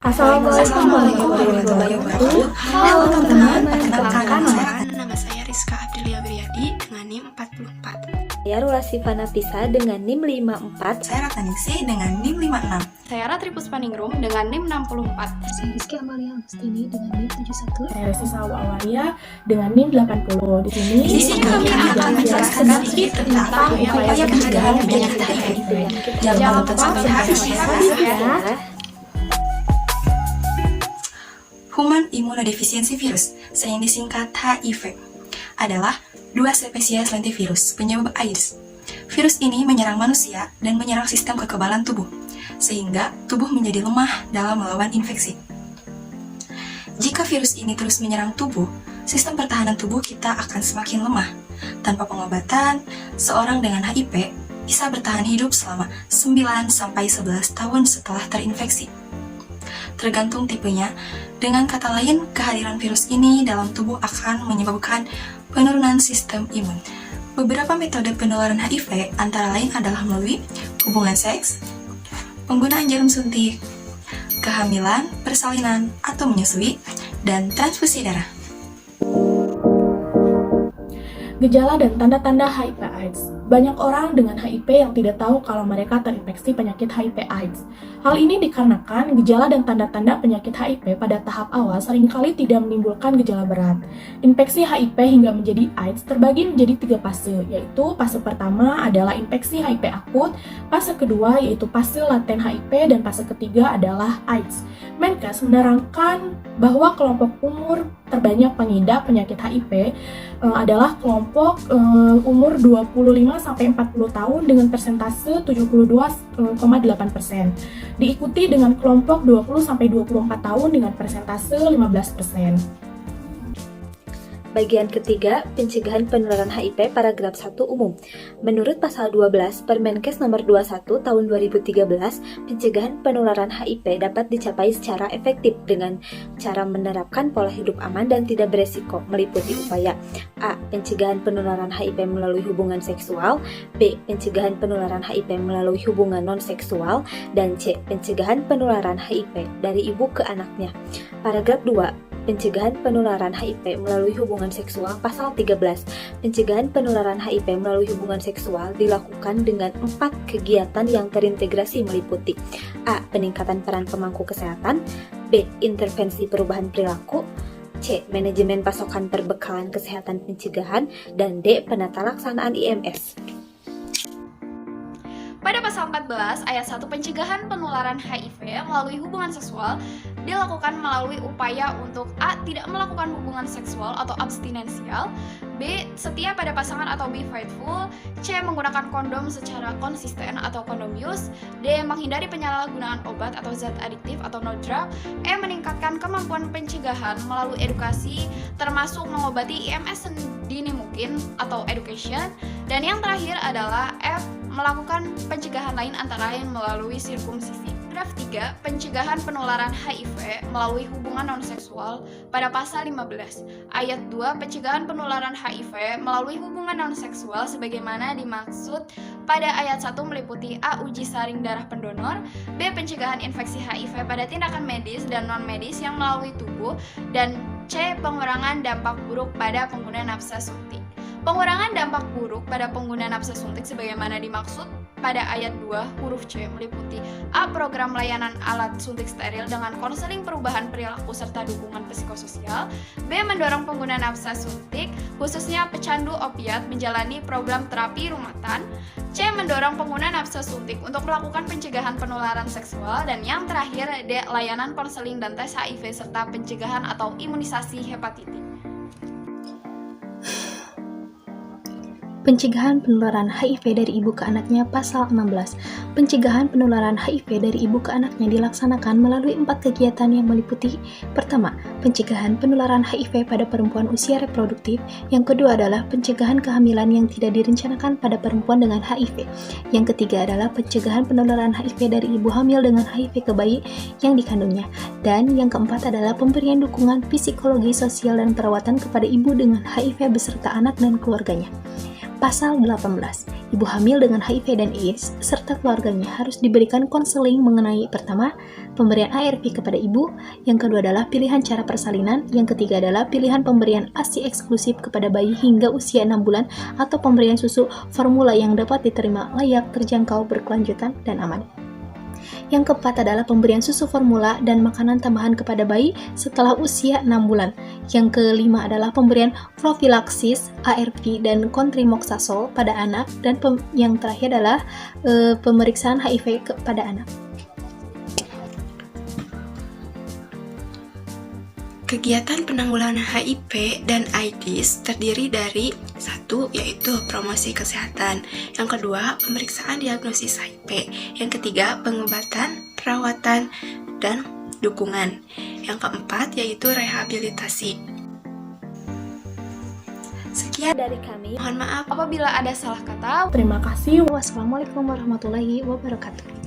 Assalamualaikum warahmatullahi wabarakatuh. Halo teman-teman, perkenalkan Nama saya Rizka Abdelia Wiryadi dengan NIM 44. saya Rula Sifana Pisa dengan NIM 54. Saya Ratnaningsih dengan NIM 56. Saya Ratri Puspaningrum dengan NIM 64. Saya Rizky Amalia Agustini dengan NIM 71. Saya Resi Salwa Awalia dengan NIM 80. Di sini kami akan menjelaskan sedikit tentang upaya pencegahan penyakit HIV. Jangan lupa habis ya. Human Immunodeficiency Virus, sering disingkat HIV, adalah dua spesies lentivirus penyebab AIDS. Virus ini menyerang manusia dan menyerang sistem kekebalan tubuh, sehingga tubuh menjadi lemah dalam melawan infeksi. Jika virus ini terus menyerang tubuh, sistem pertahanan tubuh kita akan semakin lemah. Tanpa pengobatan, seorang dengan HIV bisa bertahan hidup selama 9-11 tahun setelah terinfeksi. Tergantung tipenya, dengan kata lain, kehadiran virus ini dalam tubuh akan menyebabkan penurunan sistem imun. Beberapa metode penularan HIV antara lain adalah melalui hubungan seks, penggunaan jarum suntik, kehamilan, persalinan atau menyusui, dan transfusi darah. gejala dan tanda-tanda HIV/AIDS. Banyak orang dengan HIV yang tidak tahu kalau mereka terinfeksi penyakit HIV/AIDS. Hal ini dikarenakan gejala dan tanda-tanda penyakit HIV pada tahap awal seringkali tidak menimbulkan gejala berat. Infeksi HIV hingga menjadi AIDS terbagi menjadi 3 fase, yaitu fase pertama adalah infeksi HIV akut, fase kedua yaitu fase laten HIV, dan fase ketiga adalah AIDS. Menkes menerangkan bahwa kelompok umur terbanyak pengidap penyakit HIV adalah kelompok umur 25-40 tahun dengan persentase 72,8%. Diikuti dengan kelompok 20-24 tahun dengan persentase 15%. Bagian ketiga, pencegahan penularan HIV paragraf 1 umum. Menurut pasal 12 Permenkes nomor 21 tahun 2013, pencegahan penularan HIV dapat dicapai secara efektif dengan cara menerapkan pola hidup aman dan tidak beresiko, meliputi upaya A. Pencegahan penularan HIV melalui hubungan seksual, B. Pencegahan penularan HIV melalui hubungan non-seksual, dan C. Pencegahan penularan HIV dari ibu ke anaknya. Paragraf 2. Pencegahan penularan HIV melalui hubungan seksual pasal 13. Pencegahan penularan HIV melalui hubungan seksual dilakukan dengan 4 kegiatan yang terintegrasi meliputi A. Peningkatan peran pemangku kesehatan, B. Intervensi perubahan perilaku, C. Manajemen pasokan perbekalan kesehatan pencegahan, dan D. Penata laksanaan IMS. Pada pasal 14 ayat 1, pencegahan penularan HIV melalui hubungan seksual dilakukan melalui upaya untuk A. Tidak melakukan hubungan seksual atau abstinensial, B. Setia pada pasangan atau be faithful, C. Menggunakan kondom secara konsisten atau kondom use, D. Menghindari penyalahgunaan obat atau zat adiktif atau no drug, E. Meningkatkan kemampuan pencegahan melalui edukasi termasuk mengobati IMS sedini mungkin atau education, dan yang terakhir adalah F. Melakukan pencegahan lain antara lain melalui sirkumsisi. Paragraf 3, pencegahan penularan HIV melalui hubungan non-seksual pada pasal 15. Ayat 2, pencegahan penularan HIV melalui hubungan non-seksual sebagaimana dimaksud pada ayat 1 meliputi A. Uji saring darah pendonor, B. Pencegahan infeksi HIV pada tindakan medis dan non-medis yang melalui tubuh, dan C. Pengurangan dampak buruk pada pengguna nafsa suntik. Pengurangan dampak buruk pada pengguna nafsa suntik sebagaimana dimaksud pada ayat 2 huruf C meliputi A. Program layanan alat suntik steril dengan konseling perubahan perilaku serta dukungan psikososial, B. Mendorong pengguna nafsa suntik khususnya pecandu opiat menjalani program terapi rumahan, C. Mendorong pengguna nafsa suntik untuk melakukan pencegahan penularan seksual, dan yang terakhir D. Layanan konseling dan tes HIV serta pencegahan atau imunisasi hepatitis. Pencegahan penularan HIV dari ibu ke anaknya pasal 16. Pencegahan penularan HIV dari ibu ke anaknya dilaksanakan melalui 4 kegiatan yang meliputi: pertama, pencegahan penularan HIV pada perempuan usia reproduktif; yang kedua adalah pencegahan kehamilan yang tidak direncanakan pada perempuan dengan HIV; yang ketiga adalah pencegahan penularan HIV dari ibu hamil dengan HIV ke bayi yang dikandungnya; dan yang keempat adalah pemberian dukungan psikologi, sosial, dan perawatan kepada ibu dengan HIV beserta anak dan keluarganya. Pasal 18. Ibu hamil dengan HIV dan AIDS serta keluarganya harus diberikan konseling mengenai pertama, pemberian ARV kepada ibu, yang kedua adalah pilihan cara persalinan, yang ketiga adalah pilihan pemberian ASI eksklusif kepada bayi hingga usia 6 bulan atau pemberian susu formula yang dapat diterima layak, terjangkau, berkelanjutan, dan aman. Yang keempat adalah pemberian susu formula dan makanan tambahan kepada bayi setelah usia 6 bulan. Yang kelima adalah pemberian profilaksis ARV dan cotrimoxazole pada anak, dan yang terakhir adalah pemeriksaan HIV kepada anak. Kegiatan penanggulangan HIV dan AIDS terdiri dari satu, yaitu promosi kesehatan. Yang kedua, pemeriksaan diagnosis HIV. Yang ketiga, pengobatan, perawatan, dan dukungan. Yang keempat, yaitu rehabilitasi. Sekian Dari kami, mohon maaf Apabila ada salah kata, Terima kasih. Wassalamualaikum warahmatullahi wabarakatuh.